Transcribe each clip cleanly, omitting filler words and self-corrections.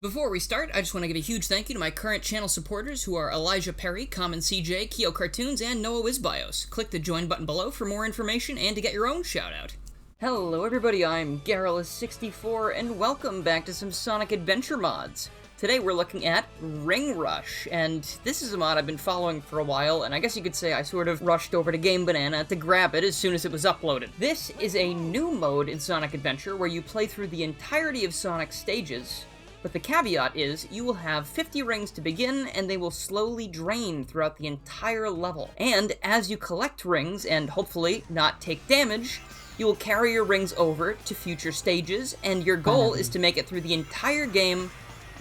Before we start, I just want to give a huge thank you to my current channel supporters who are Elijah Perry, Common CJ, Keo Cartoons, and Noah Wizbios. Click the join button below for more information and to get your own shoutout. Hello everybody, I'm Garrulus64, and welcome back to some Sonic Adventure mods. Today we're looking at Ring Rush, and this is a mod I've been following for a while, and I guess you could say I sort of rushed over to Game Banana to grab it as soon as it was uploaded. This is a new mode in Sonic Adventure where you play through the entirety of Sonic's stages, but the caveat is you will have 50 rings to begin, and they will slowly drain throughout the entire level. And as you collect rings, and hopefully not take damage, you will carry your rings over to future stages, and your goal is to make it through the entire game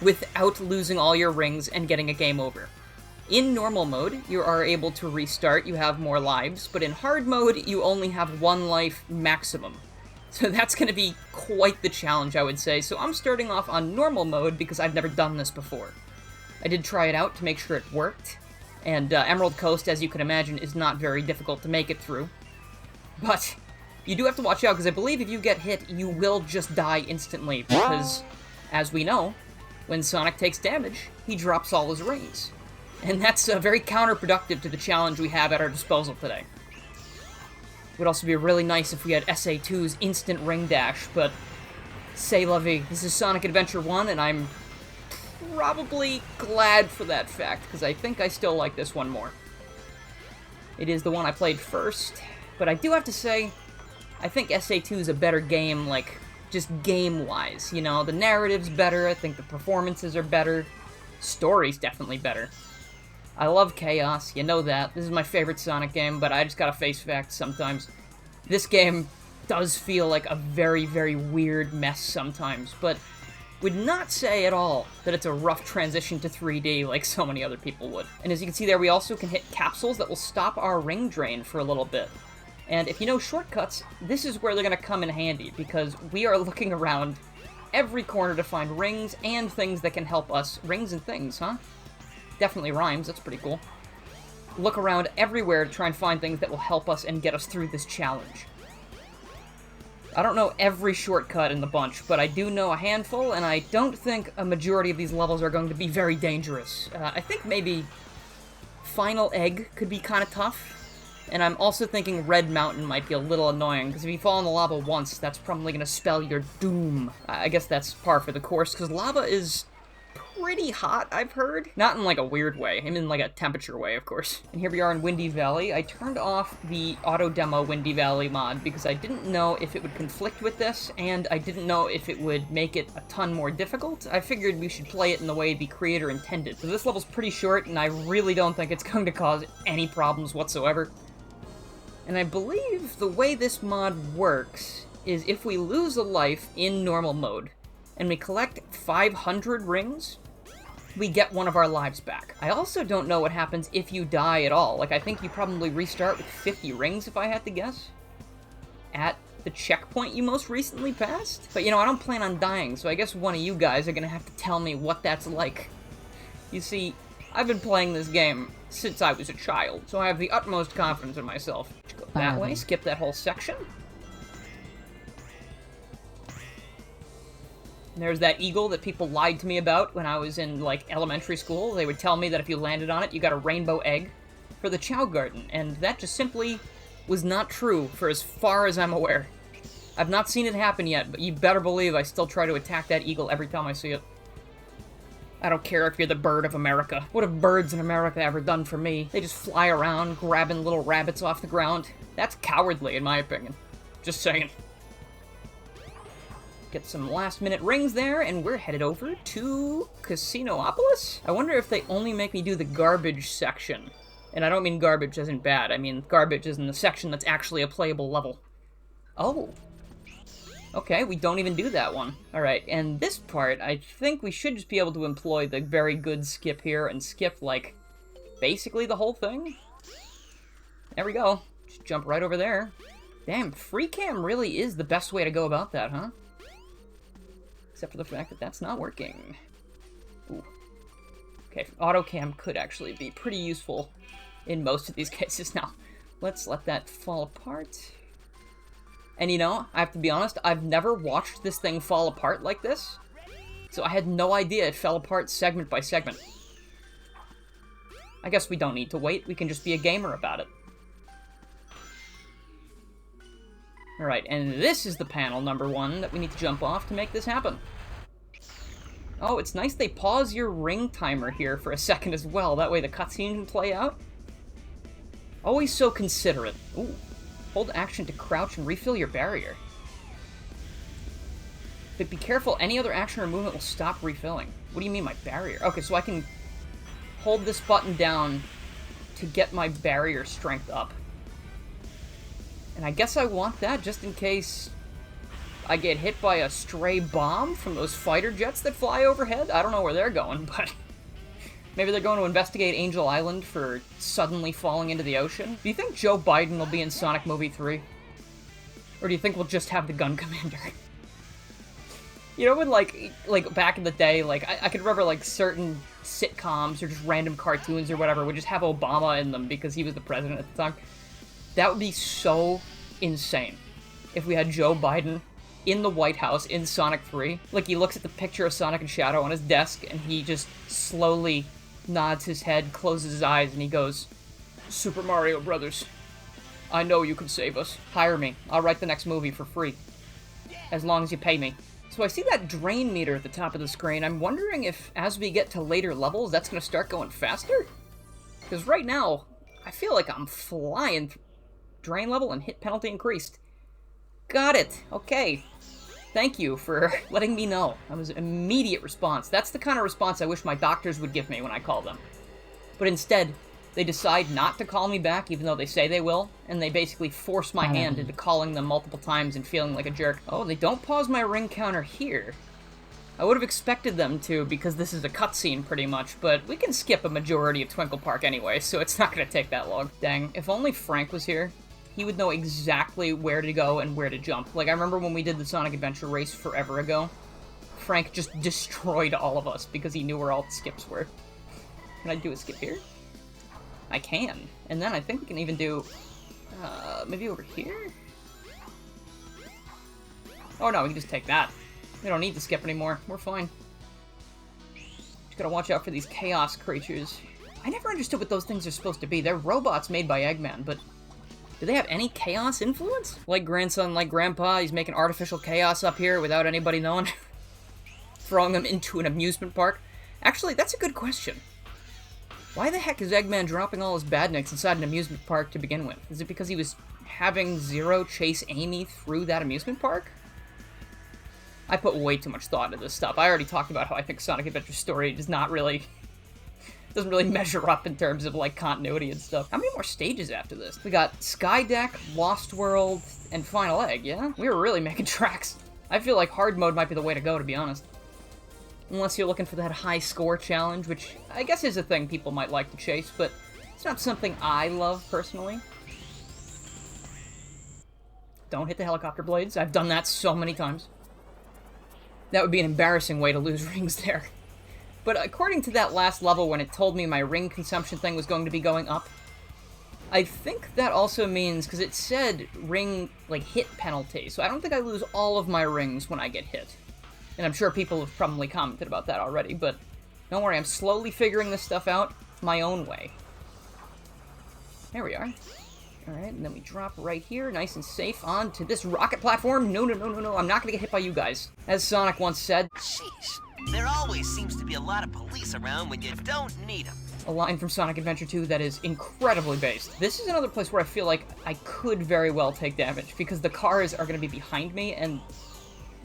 without losing all your rings and getting a game over. In normal mode, you are able to restart, you have more lives, but in hard mode, you only have one life maximum. So that's going to be quite the challenge, I would say. So I'm starting off on normal mode because I've never done this before. I did try it out to make sure it worked, and Emerald Coast, as you can imagine, is not very difficult to make it through. But you do have to watch out, because I believe if you get hit, you will just die instantly, because, as we know, when Sonic takes damage, he drops all his rings. And that's very counterproductive to the challenge we have at our disposal today. It would also be really nice if we had SA2's instant ring dash, but c'est la vie. This is Sonic Adventure 1, and I'm probably glad for that fact, because I think I still like this one more. It is the one I played first, but I do have to say, I think SA2 is a better game, like, just game-wise. You know, the narrative's better, I think the performances are better, story's definitely better. I love chaos, you know that. This is my favorite Sonic game, but I just gotta face facts sometimes. This game does feel like a very, very weird mess sometimes, but would not say at all that it's a rough transition to 3D like so many other people would. And as you can see there, we also can hit capsules that will stop our ring drain for a little bit. And if you know shortcuts, this is where they're gonna come in handy, because we are looking around every corner to find rings and things that can help us. Rings and things, huh? Definitely rhymes, that's pretty cool. Look around everywhere to try and find things that will help us and get us through this challenge. I don't know every shortcut in the bunch, but I do know a handful, and I don't think a majority of these levels are going to be very dangerous. I think maybe Final Egg could be kind of tough, and I'm also thinking Red Mountain might be a little annoying, because if you fall in the lava once, that's probably going to spell your doom. I guess that's par for the course, because lava is pretty hot, I've heard. Not in like a weird way, I mean like a temperature way, of course. And here we are in Windy Valley. I turned off the auto demo Windy Valley mod because I didn't know if it would conflict with this, and I didn't know if it would make it a ton more difficult. I figured we should play it in the way the creator intended. So this level's pretty short, and I really don't think it's going to cause any problems whatsoever. And I believe the way this mod works is if we lose a life in normal mode, and we collect 500 rings, we get one of our lives back. I also don't know what happens if you die at all. Like, I think you probably restart with 50 rings, if I had to guess, at the checkpoint you most recently passed. But, you know, I don't plan on dying, so I guess one of you guys are gonna have to tell me what that's like. You see, I've been playing this game since I was a child, so I have the utmost confidence in myself. Go that way, skip that whole section. There's that eagle that people lied to me about when I was in, like, elementary school. They would tell me that if you landed on it, you got a rainbow egg for the Chow Garden, and that just simply was not true for as far as I'm aware. I've not seen it happen yet, but you better believe I still try to attack that eagle every time I see it. I don't care if you're the bird of America. What have birds in America ever done for me? They just fly around, grabbing little rabbits off the ground. That's cowardly, in my opinion. Just saying. Get some last-minute rings there, and we're headed over to Casinopolis? I wonder if they only make me do the garbage section. And I don't mean garbage as in bad, I mean garbage as in the section that's actually a playable level. Oh. Okay, we don't even do that one. Alright, and this part, I think we should just be able to employ the very good skip here and skip, like, basically the whole thing. There we go. Just jump right over there. Damn, free cam really is the best way to go about that, huh? Except for the fact that that's not working. Ooh. Okay, auto cam could actually be pretty useful in most of these cases. Now, let's let that fall apart. And you know, I have to be honest, I've never watched this thing fall apart like this. So I had no idea it fell apart segment by segment. I guess we don't need to wait, we can just be a gamer about it. Alright, and this is the panel number 1 that we need to jump off to make this happen. Oh, it's nice they pause your ring timer here for a second as well, that way the cutscene can play out. Always so considerate. Ooh, hold action to crouch and refill your barrier. But be careful, any other action or movement will stop refilling. What do you mean, my barrier? Okay, so I can hold this button down to get my barrier strength up. And I guess I want that just in case I get hit by a stray bomb from those fighter jets that fly overhead. I don't know where they're going, but maybe they're going to investigate Angel Island for suddenly falling into the ocean. Do you think Joe Biden will be in Sonic Movie 3? Or do you think we'll just have the gun commander? You know when, like back in the day, like, I could remember, like, certain sitcoms or just random cartoons or whatever would just have Obama in them because he was the president at the time. That would be so insane if we had Joe Biden in the White House in Sonic 3. Like, he looks at the picture of Sonic and Shadow on his desk, and he just slowly nods his head, closes his eyes, and he goes, "Super Mario Brothers, I know you can save us. Hire me. I'll write the next movie for free. As long as you pay me." So I see that drain meter at the top of the screen. I'm wondering if, as we get to later levels, that's going to start going faster? Because right now, I feel like I'm flying. Drain level and hit penalty increased. Got it. Okay. Thank you for letting me know. That was an immediate response. That's the kind of response I wish my doctors would give me when I call them. But instead, they decide not to call me back, even though they say they will, and they basically force my hand into calling them multiple times and feeling like a jerk. Oh, they don't pause my ring counter here. I would have expected them to, because this is a cutscene pretty much, but we can skip a majority of Twinkle Park anyway, so it's not going to take that long. Dang, if only Frank was here, he would know exactly where to go and where to jump. Like, I remember when we did the Sonic Adventure race forever ago, Frank just destroyed all of us because he knew where all the skips were. Can I do a skip here? I can. And then I think we can even do, maybe over here? Oh no, we can just take that. We don't need to skip anymore. We're fine. Just gotta watch out for these chaos creatures. I never understood what those things are supposed to be. They're robots made by Eggman, but do they have any chaos influence? Like grandson, like grandpa, he's making artificial chaos up here without anybody knowing. Throwing them into an amusement park. Actually, that's a good question. Why the heck is Eggman dropping all his badniks inside an amusement park to begin with? Is it because he was having Zero chase Amy through that amusement park? I put way too much thought into this stuff. I already talked about how I think Sonic Adventure story doesn't really measure up in terms of, like, continuity and stuff. How many more stages after this? We got Skydeck, Lost World, and Final Egg, yeah? We were really making tracks. I feel like hard mode might be the way to go, to be honest. Unless you're looking for that high score challenge, which I guess is a thing people might like to chase, but it's not something I love, personally. Don't hit the helicopter blades. I've done that so many times. That would be an embarrassing way to lose rings there. But according to that last level, when it told me my ring consumption thing was going to be going up, I think that also means, because it said ring, like, hit penalty, so I don't think I lose all of my rings when I get hit. And I'm sure people have probably commented about that already, but don't worry, I'm slowly figuring this stuff out my own way. There we are. Alright, and then we drop right here, nice and safe, onto this rocket platform. No, no, no, no, no, I'm not gonna get hit by you guys. As Sonic once said, Sheesh, there always seems to be a lot of police around when you don't need them. A line from Sonic Adventure 2 that is incredibly based. This is another place where I feel like I could very well take damage, because the cars are gonna be behind me, and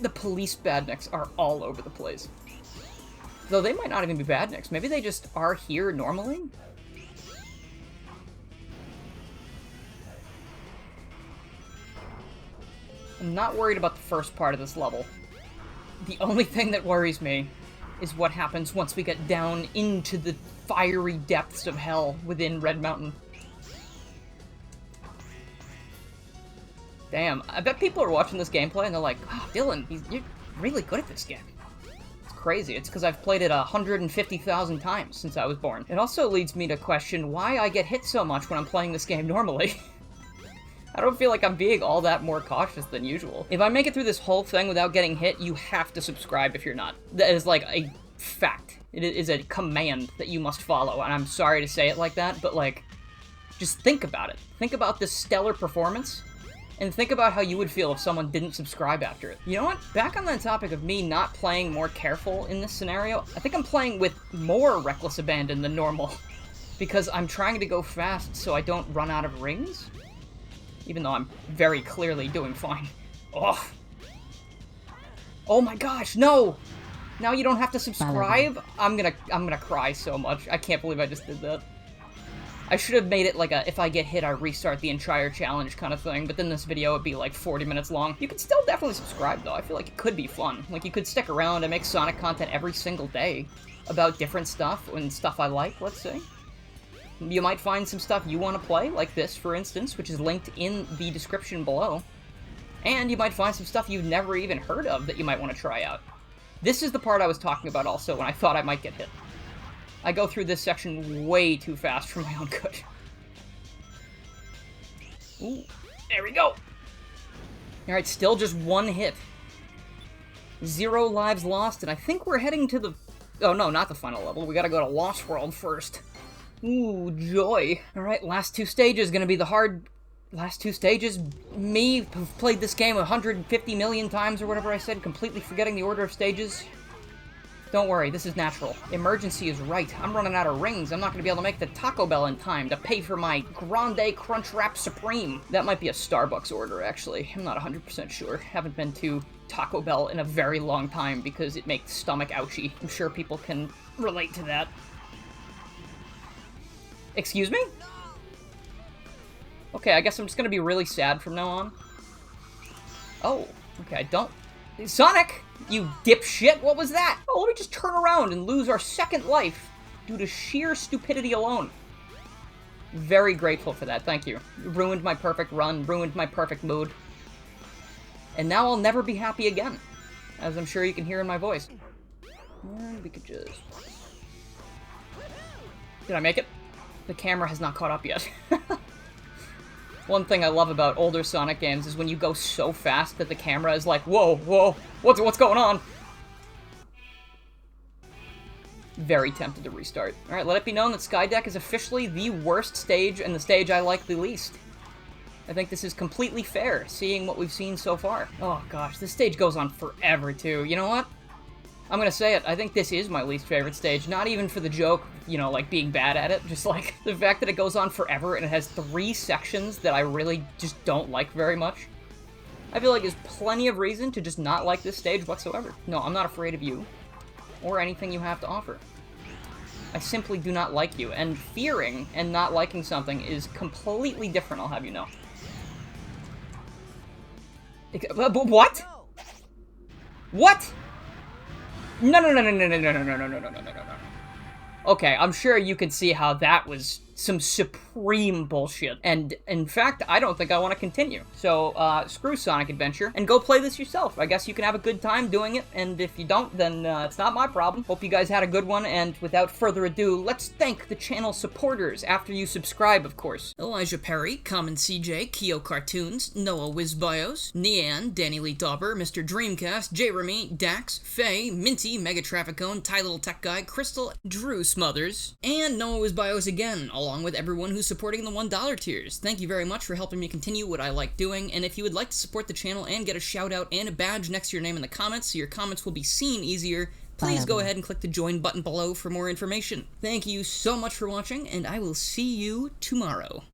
the police badniks are all over the place. Though they might not even be badniks. Maybe they just are here normally? I'm not worried about the first part of this level. The only thing that worries me is what happens once we get down into the fiery depths of hell within Red Mountain. Damn, I bet people are watching this gameplay and they're like, "Oh, Dylan, you're really good at this game." It's crazy. It's because I've played it 150,000 times since I was born. It also leads me to question why I get hit so much when I'm playing this game normally. I don't feel like I'm being all that more cautious than usual. If I make it through this whole thing without getting hit, you have to subscribe if you're not. That is like a fact. It is a command that you must follow, and I'm sorry to say it like that, but like, just think about it. Think about this stellar performance, and think about how you would feel if someone didn't subscribe after it. You know what? Back on the topic of me not playing more careful in this scenario, I think I'm playing with more reckless abandon than normal, because I'm trying to go fast so I don't run out of rings. Even though I'm very clearly doing fine. Oh. Oh my gosh, no! Now you don't have to subscribe? I'm gonna cry so much. I can't believe I just did that. I should have made it like a, if I get hit, I restart the entire challenge kind of thing, but then this video would be like 40 minutes long. You could still definitely subscribe though. I feel like it could be fun. Like, you could stick around and make Sonic content every single day about different stuff and stuff I like, let's say. You might find some stuff you want to play, like this, for instance, which is linked in the description below. And you might find some stuff you've never even heard of that you might want to try out. This is the part I was talking about also when I thought I might get hit. I go through this section way too fast for my own good. Ooh, there we go! Alright, still just one hit. 0 lives lost, and I think we're heading to the... Oh no, not the final level. We gotta go to Lost World first. Ooh, joy. Alright, last 2 stages gonna be the hard... Last 2 stages, me, who've played this game 150 million times or whatever I said, completely forgetting the order of stages. Don't worry, this is natural. Emergency is right. I'm running out of rings. I'm not gonna be able to make the Taco Bell in time to pay for my Grande Crunchwrap Supreme. That might be a Starbucks order, actually. I'm not 100% sure. Haven't been to Taco Bell in a very long time because it makes stomach ouchy. I'm sure people can relate to that. Excuse me? Okay, I guess I'm just gonna be really sad from now on. Oh, okay, I don't... Sonic! You dipshit! What was that? Oh, let me just turn around and lose our second life due to sheer stupidity alone. Very grateful for that, thank you. You ruined my perfect run, ruined my perfect mood. And now I'll never be happy again, as I'm sure you can hear in my voice. And we could just... Did I make it? The camera has not caught up yet. One thing I love about older Sonic games is when you go so fast that the camera is like, whoa, whoa, what's going on? Very tempted to restart. Alright, let it be known that Skydeck is officially the worst stage and the stage I like the least. I think this is completely fair, seeing what we've seen so far. Oh gosh, this stage goes on forever too. You know what? I'm gonna say it, I think this is my least favorite stage, not even for the joke, you know, like being bad at it, just like the fact that it goes on forever and it has 3 sections that I really just don't like very much. I feel like there's plenty of reason to just not like this stage whatsoever. No, I'm not afraid of you, or anything you have to offer. I simply do not like you, and fearing and not liking something is completely different, I'll have you know. What? What? No. Okay, I'm sure you can see how that was some supreme bullshit. And, in fact, I don't think I want to continue. So, screw Sonic Adventure, and go play this yourself. I guess you can have a good time doing it, and if you don't, then it's not my problem. Hope you guys had a good one, and without further ado, let's thank the channel supporters, after you subscribe, of course. Elijah Perry, Common CJ, Kyo Cartoons, Noah Wizbios, Nian, Danny Lee Dauber, Mr. Dreamcast, J. Remy, Dax, Faye, Minty, Mega Trafficone, Ty Little Tech Guy, Crystal, Drew Smothers, and Noah Wizbios again, along with everyone who's supporting the $1 tiers. Thank you very much for helping me continue what I like doing, and if you would like to support the channel and get a shout out and a badge next to your name in the comments so your comments will be seen easier, please go ahead and click the join button below for more information. Thank you so much for watching, and I will see you tomorrow.